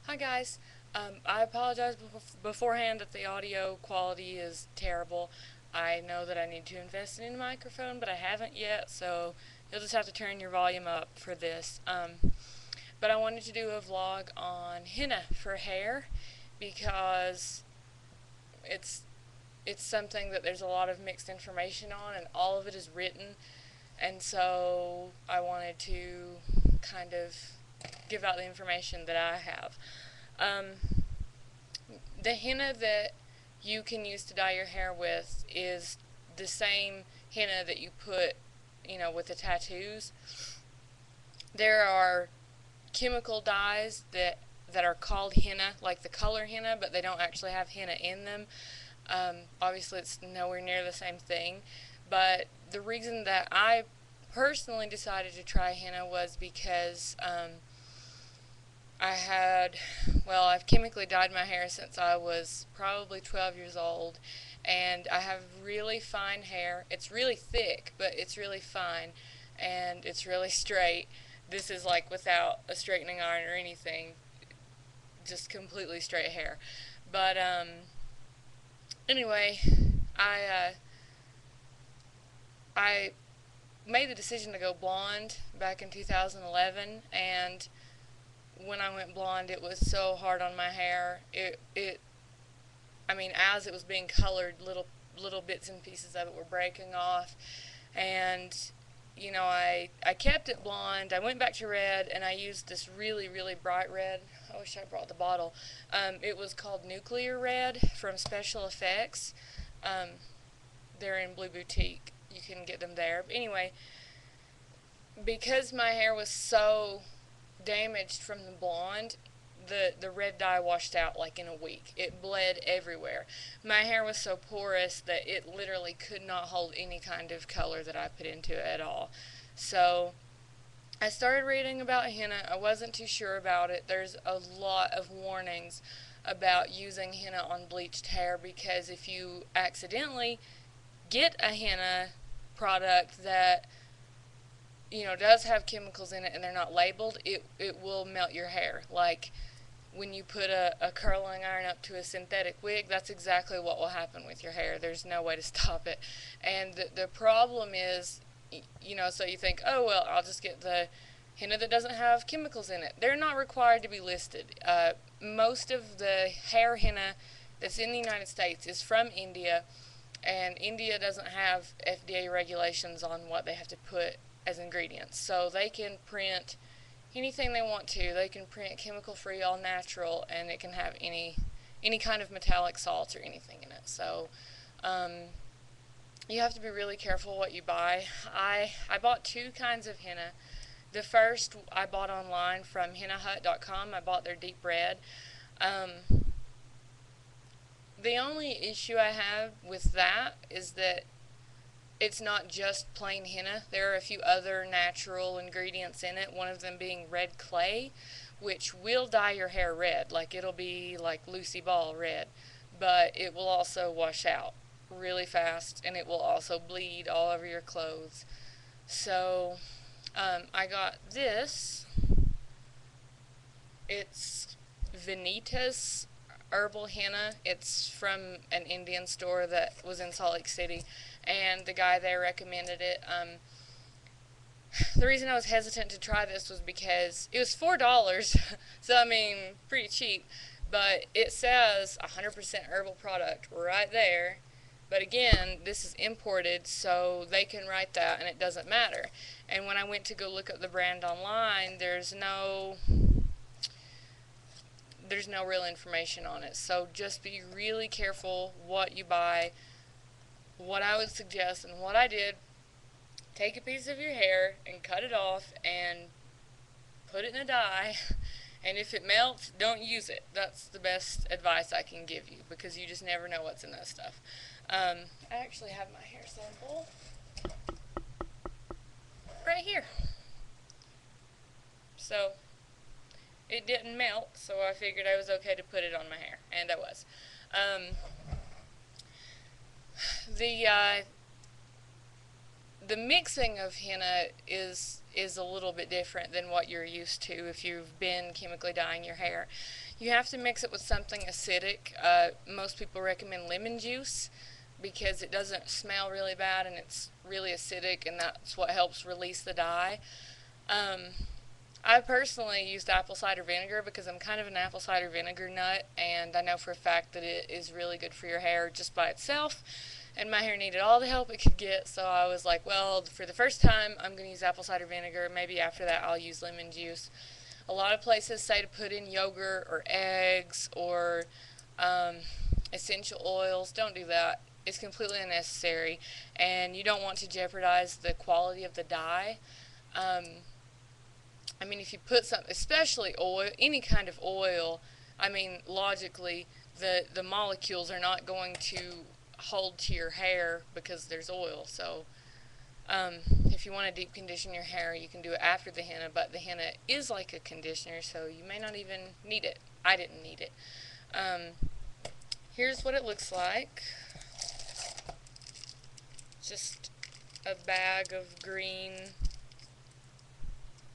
Hi guys. I apologize beforehand that the audio quality is terrible. I know that I need to invest in a microphone, but I haven't yet, so you'll just have to turn your volume up for this. But I wanted to do a vlog on henna for hair because it's it's something that there's a lot of mixed information on, and all of it is written, and so I wanted to kind of give out the information that I have. Um, the henna that you can use to dye your hair with is the same henna that you put, with the tattoos. There are chemical dyes that are called henna, like the color henna, but they don't actually have henna in them. Obviously, it's nowhere near the same thing. But the reason that I personally decided to try henna was because I've chemically dyed my hair since I was probably 12 years old, and I have really fine hair. It's really thick, but it's really fine, and it's really straight. This is like without a straightening iron or anything, just completely straight hair. But anyway, I I made the decision to go blonde back in 2011, and when I went blonde, it was so hard on my hair. I mean, as it was being colored, little bits and pieces of it were breaking off, and I kept it blonde. I went back to red, and I used this really bright red. I wish I brought the bottle. It was called Nuclear Red from Special Effects. Um, they're in Blue Boutique. You can get them there. But anyway, because my hair was so damaged from the blonde, the red dye washed out like in a week. It bled everywhere. My hair was so porous that it literally could not hold any kind of color that I put into it at all. So I started reading about henna. I wasn't too sure about it. There's a lot of warnings about using henna on bleached hair, because if you accidentally get a henna product that does have chemicals in it and they're not labeled, it will melt your hair. Like when you put a curling iron up to a synthetic wig, that's exactly what will happen with your hair. There's no way to stop it. And the problem is, so you think, oh, well, I'll just get the henna that doesn't have chemicals in it. They're not required to be listed. Most of the hair henna that's in the United States is from India, and India doesn't have FDA regulations on what they have to put as ingredients. So they can print anything they want to. They can print chemical free, all natural, and it can have any kind of metallic salts or anything in it. So you have to be really careful what you buy. I bought two kinds of henna. The first I bought online from hennahut.com. I bought their deep red. The only issue I have with that is that it's not just plain henna. There are a few other natural ingredients in it, one of them being red clay, which will dye your hair red. Like, it'll be like Lucy Ball red, but it will also wash out really fast, and it will also bleed all over your clothes. So I got this. It's Vanitas herbal henna. It's from an Indian store that was in Salt Lake City, and the guy there recommended it. The reason I was hesitant to try this was because it was $4, so I mean, pretty cheap, but it says 100% herbal product right there. But again, this is imported, so they can write that and it doesn't matter. And when I went to go look up the brand online, there's no real information on it. So just be really careful what you buy. What I would suggest, and what I did, take a piece of your hair and cut it off and put it in a dye, and if it melts, don't use it. That's the best advice I can give you, because you just never know what's in that stuff. I actually have my hair sample right here. So it didn't melt, so I figured I was okay to put it on my hair, and I was. Um, the the mixing of henna is a little bit different than what you're used to if you've been chemically dyeing your hair. You have to mix it with something acidic. Most people recommend lemon juice because it doesn't smell really bad and it's really acidic, and that's what helps release the dye. Um, I personally used apple cider vinegar because I'm kind of an apple cider vinegar nut, and I know for a fact that it is really good for your hair just by itself. And my hair needed all the help it could get, so I was like, well, for the first time, I'm going to use apple cider vinegar. Maybe after that, I'll use lemon juice. A lot of places say to put in yogurt or eggs or um, essential oils. Don't do that. It's completely unnecessary, and you don't want to jeopardize the quality of the dye. Um, I mean, if you put some, especially oil, any kind of oil, I mean, logically, the molecules are not going to hold to your hair because there's oil. So, if you want to deep condition your hair, you can do it after the henna, but the henna is like a conditioner, so you may not even need it. I didn't need it. Here's what it looks like. Just a bag of green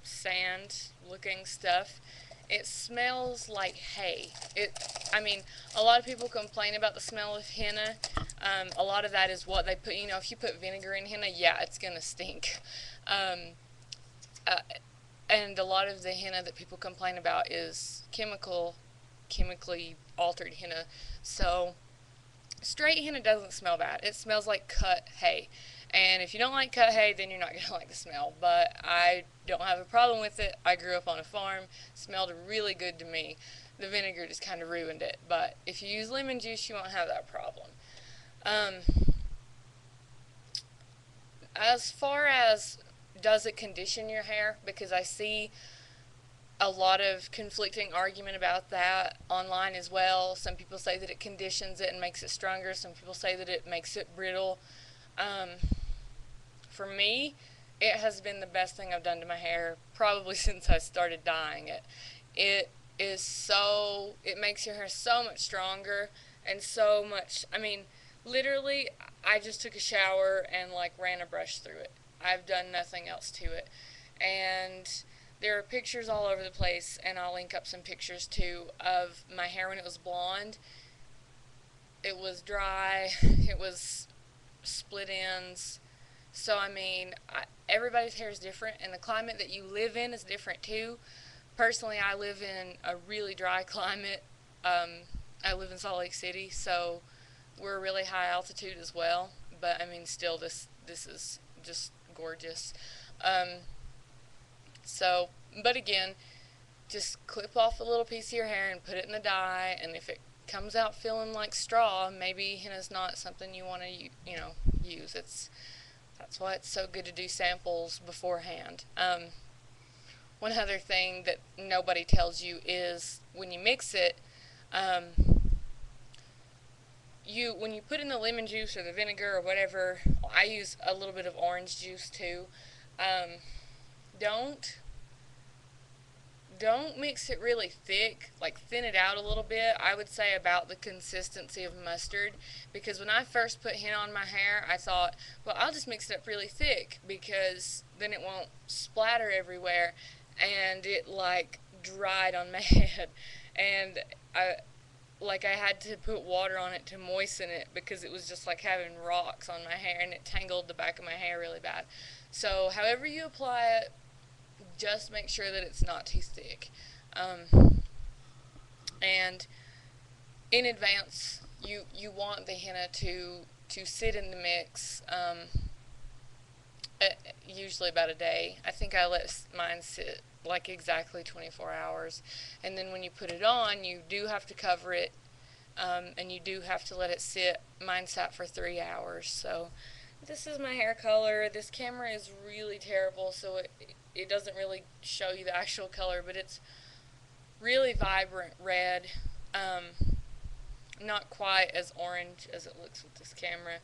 sand looking stuff. It smells like hay. I mean, a lot of people complain about the smell of henna. A lot of that is what they put, if you put vinegar in henna, yeah, it's going to stink. Um, uh, and a lot of the henna that people complain about is chemically altered henna. So, straight henna doesn't smell bad. It smells like cut hay. And if you don't like cut hay, then you're not going to like the smell. But I don't have a problem with it. I grew up on a farm. It smelled really good to me. The vinegar just kind of ruined it. But if you use lemon juice, you won't have that problem. Um, as far as does it condition your hair, because I see a lot of conflicting argument about that online as well. Some people say that it conditions it and makes it stronger. Some people say that it makes it brittle. Um, for me, it has been the best thing I've done to my hair probably since I started dyeing it. It makes your hair so much stronger and so much, I mean, literally, I just took a shower and like ran a brush through it. I've done nothing else to it. And there are pictures all over the place, and I'll link up some pictures too of my hair when it was blonde. It was dry, it was split ends. So, I mean, everybody's hair is different, and the climate that you live in is different too. Personally, I live in a really dry climate. I live in Salt Lake City, so we're a really high altitude as well. But I mean, still, this is just gorgeous. Um, so, but again, just clip off a little piece of your hair and put it in the dye, and if it comes out feeling like straw, maybe henna's not something you want to use. That's why it's so good to do samples beforehand. One other thing that nobody tells you is when you mix it, um, when you put in the lemon juice or the vinegar or whatever, I use a little bit of orange juice too. Um, don't don't mix it really thick, like thin it out a little bit. I would say about the consistency of mustard, because when I first put henna on my hair, I thought, well, I'll just mix it up really thick because then it won't splatter everywhere, and it like dried on my head, and I had to put water on it to moisten it because it was just like having rocks on my hair, and it tangled the back of my hair really bad. So however you apply it, just make sure that it's not too thick. And in advance, you want the henna to sit in the mix, usually about a day. I think I let mine sit like exactly 24 hours. And then when you put it on, you do have to cover it, and you do have to let it sit. Mine sat for 3 hours. So this is my hair color. This camera is really terrible, so it doesn't really show you the actual color, but it's really vibrant red. Not quite as orange as it looks with this camera,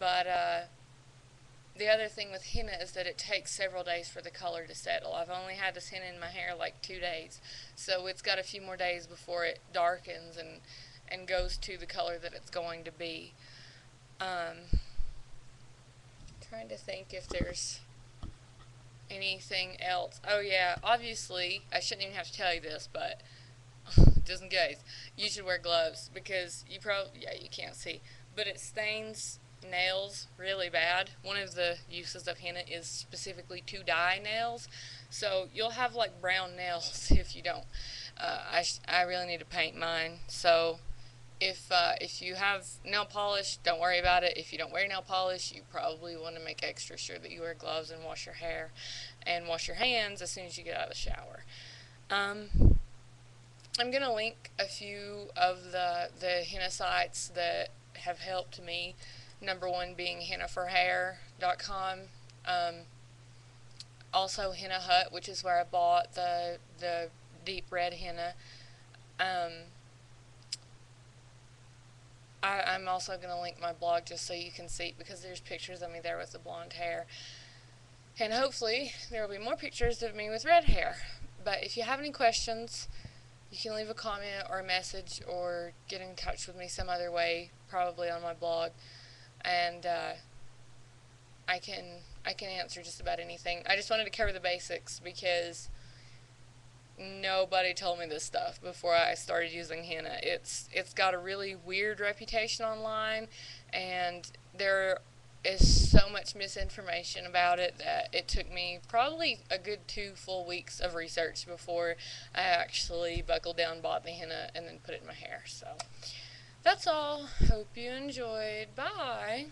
but the other thing with henna is that it takes several days for the color to settle. I've only had this henna in my hair like 2 days, so it's got a few more days before it darkens and goes to the color that it's going to be. Trying to think if there's anything else. Oh yeah, obviously I shouldn't even have to tell you this, but just in case, you should wear gloves because you probably, yeah, you can't see, but it stains nails really bad. One of the uses of henna is specifically to dye nails, so you'll have like brown nails if you don't. I really need to paint mine, so if you have nail polish, don't worry about it. If you don't wear nail polish, you probably want to make extra sure that you wear gloves and wash your hair and wash your hands as soon as you get out of the shower. Um, I'm going to link a few of the henna sites that have helped me. Number one being hennaforhair.com. Um, Also Henna Hut, which is where I bought the deep red henna. Um, I'm also going to link my blog just so you can see, because there's pictures of me there with the blonde hair. And hopefully there will be more pictures of me with red hair. But if you have any questions, you can leave a comment or a message or get in touch with me some other way, probably on my blog. And I can answer just about anything. I just wanted to cover the basics because nobody told me this stuff before I started using henna. It's got a really weird reputation online, and there is so much misinformation about it that it took me probably a good 2 full weeks of research before I actually buckled down, bought the henna, and then put it in my hair. So that's all. Hope you enjoyed. Bye.